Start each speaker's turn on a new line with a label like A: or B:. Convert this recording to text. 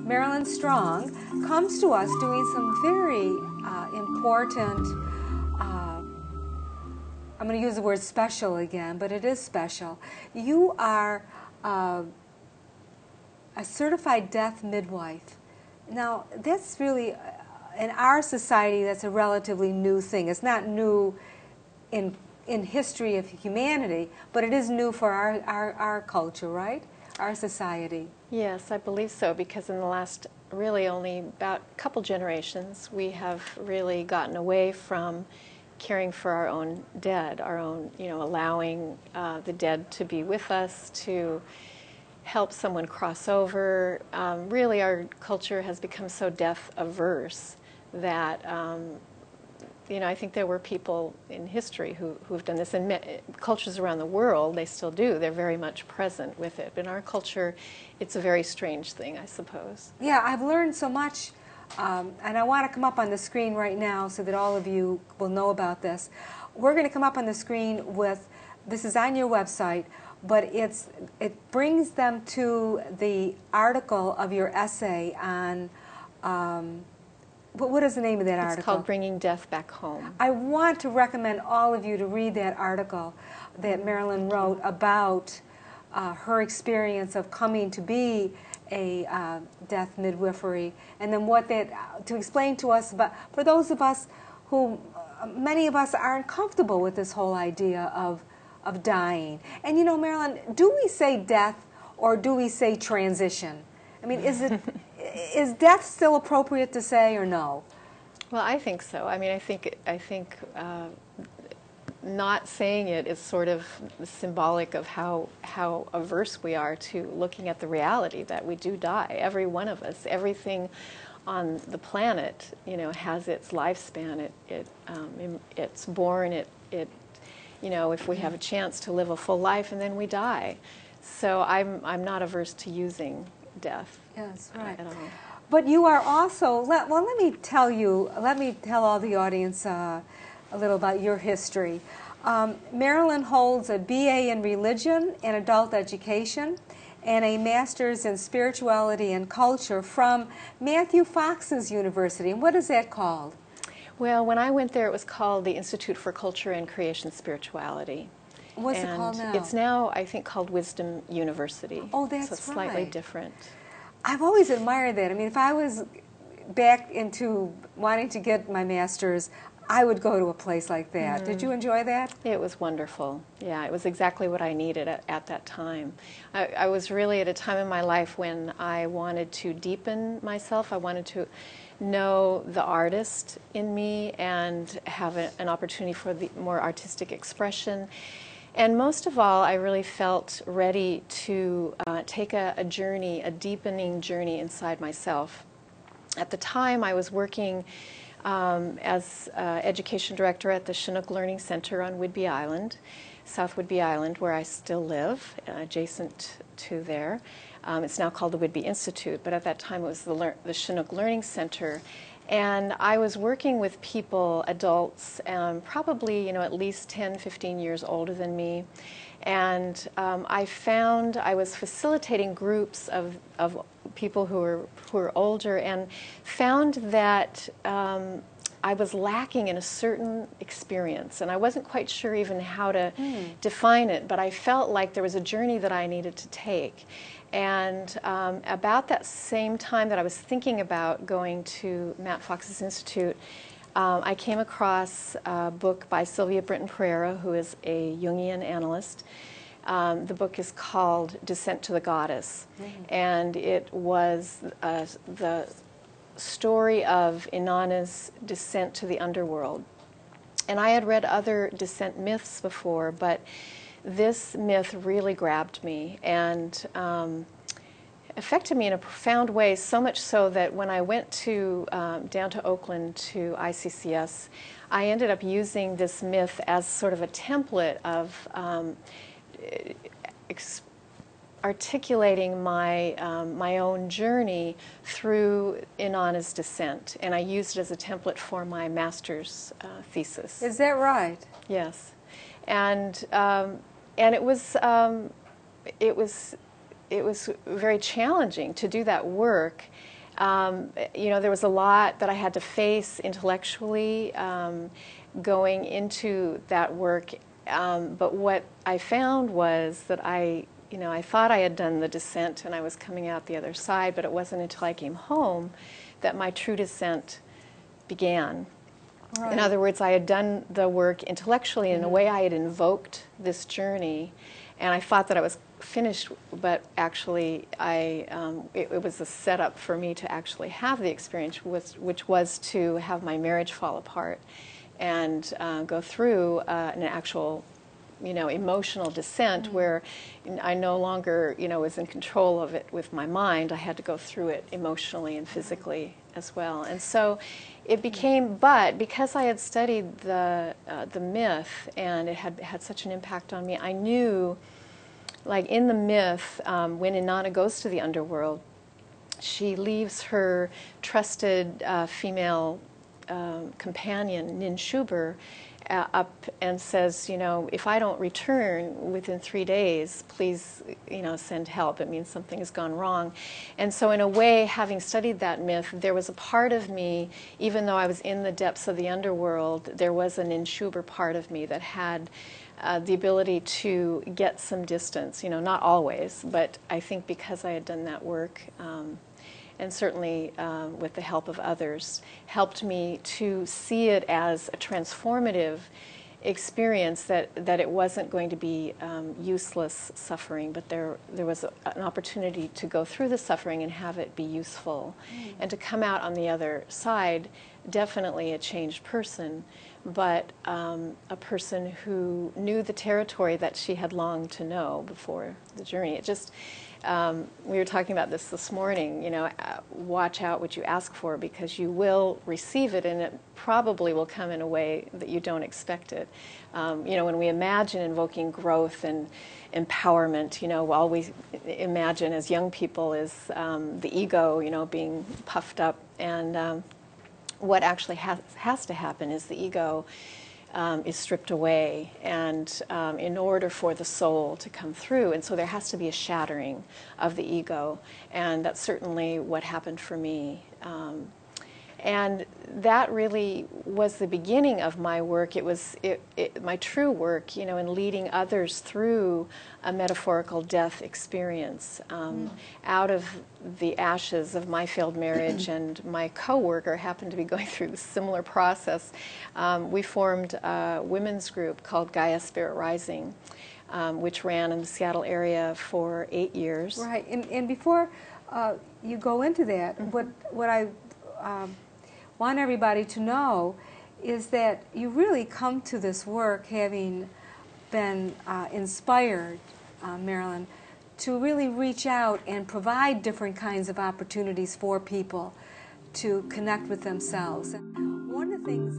A: Marilyn Strong, comes to us doing some very important, I'm going to use the word special again, but it is special. You are a certified death midwife. Now, that's really, in our society, that's a relatively new thing. It's not new in history of humanity, but it is new for our culture, right? Our society.
B: Yes, I believe so, because in the last really only about a couple generations, we have really gotten away from caring for our own dead, our own, allowing the dead to be with us, to help someone cross over. Really, our culture has become so death averse that I think there were people in history who have done this, and cultures around the world, they still do. They're very much present with it. But in our culture, it's a very strange thing, I suppose.
A: Yeah, I've learned so much, and I want to come up on the screen right now so that all of you will know about this. We're going to come up on the screen with, this is on your website, but it brings them to the article of your essay on, what is the name of that article?
B: It's called Bringing Death Back Home.
A: I want to recommend all of you to read that article that Marilyn wrote about her experience of coming to be a death midwifery, and then to explain to us about, for those of us who, many of us aren't comfortable with this whole idea of dying. And Marilyn, do we say death or do we say transition? I mean, is death still appropriate to say or no?
B: Well, I think so. I mean, I think not saying it is sort of symbolic of how averse we are to looking at the reality that we do die. Every one of us, everything on the planet, has its lifespan. It's born. If we have a chance to live a full life, and then we die. So I'm not averse to using death.
A: Yes, right.
B: At all.
A: But you are also, let me tell all the audience a little about your history. Marilyn holds a BA in Religion and Adult Education and a Master's in Spirituality and Culture from Matthew Fox's University. And what is that called?
B: Well, when I went there, it was called the Institute for Culture and Creation Spirituality.
A: What's it called now?
B: It's now, I think, called Wisdom University.
A: Oh, that's
B: so it's slightly different.
A: I've always admired that. I mean, if I was back into wanting to get my master's, I would go to a place like that. Did you enjoy that?
B: It was wonderful. Yeah, it was exactly what I needed at that time. I was really at a time in my life when I wanted to deepen myself. I wanted to know the artist in me and have an opportunity for the more artistic expression. And most of all, I really felt ready to take a journey, a deepening journey inside myself. At the time, I was working as education director at the Chinook Learning Center on Whidbey Island, South Whidbey Island, where I still live, adjacent to there. It's now called the Whidbey Institute, but at that time it was the Chinook Learning Center. And I was working with people, adults, probably at least 10, 15 years older than me. And I found I was facilitating groups of people who were older, and found that I was lacking in a certain experience, and I wasn't quite sure even how to define it, but I felt like there was a journey that I needed to take. And about that same time that I was thinking about going to Matt Fox's Institute, I came across a book by Sylvia Brinton-Pereira, who is a Jungian analyst. The book is called Descent to the Goddess, and it was the story of Inanna's descent to the underworld. And I had read other descent myths before, but this myth really grabbed me and affected me in a profound way, so much so that when I went down to Oakland to ICCS, I ended up using this myth as sort of a template of articulating my own journey through Inanna's descent, and I used it as a template for my master's thesis.
A: Is that right?
B: Yes, and it was very challenging to do that work You know, there was a lot that I had to face intellectually going into that work. But what I found was that I thought I had done the descent and I was coming out the other side, but it wasn't until I came home that my true descent began. Right. In other words, I had done the work intellectually. In a way, I had invoked this journey, and I thought that I was finished, but actually it was a setup for me to actually have the experience, which was to have my marriage fall apart and go through an actual emotional descent where I no longer was in control of it with my mind. I had to go through it emotionally and physically as well. And so it became, but because I had studied the myth and it had such an impact on me, I knew, like in the myth, when Inanna goes to the underworld, she leaves her trusted female companion, Ninshuber, up and says, if I don't return within 3 days, please, send help. It means something has gone wrong. And so in a way, having studied that myth, there was a part of me, even though I was in the depths of the underworld, there was an Ninshuber part of me that had the ability to get some distance, not always, but I think because I had done that work, and certainly with the help of others, helped me to see it as a transformative experience, that it wasn't going to be useless suffering, but there was an opportunity to go through the suffering and have it be useful. And to come out on the other side, definitely a changed person, but a person who knew the territory that she had longed to know before the journey. It just, we were talking about this morning, watch out what you ask for, because you will receive it, and it probably will come in a way that you don't expect it. When we imagine invoking growth and empowerment, all we imagine as young people is the ego, being puffed up, and what actually has to happen is the ego is stripped away, and in order for the soul to come through, and so there has to be a shattering of the ego, and that's certainly what happened for me. And that really was the beginning of my work. It was my true work, in leading others through a metaphorical death experience. Out of the ashes of my failed marriage, and my co-worker happened to be going through a similar process, we formed a women's group called Gaia Spirit Rising, which ran in the Seattle area for 8 years.
A: Right, and before you go into that, what I want everybody to know is that you really come to this work having been inspired, Marilyn, to really reach out and provide different kinds of opportunities for people to connect with themselves. And one of the things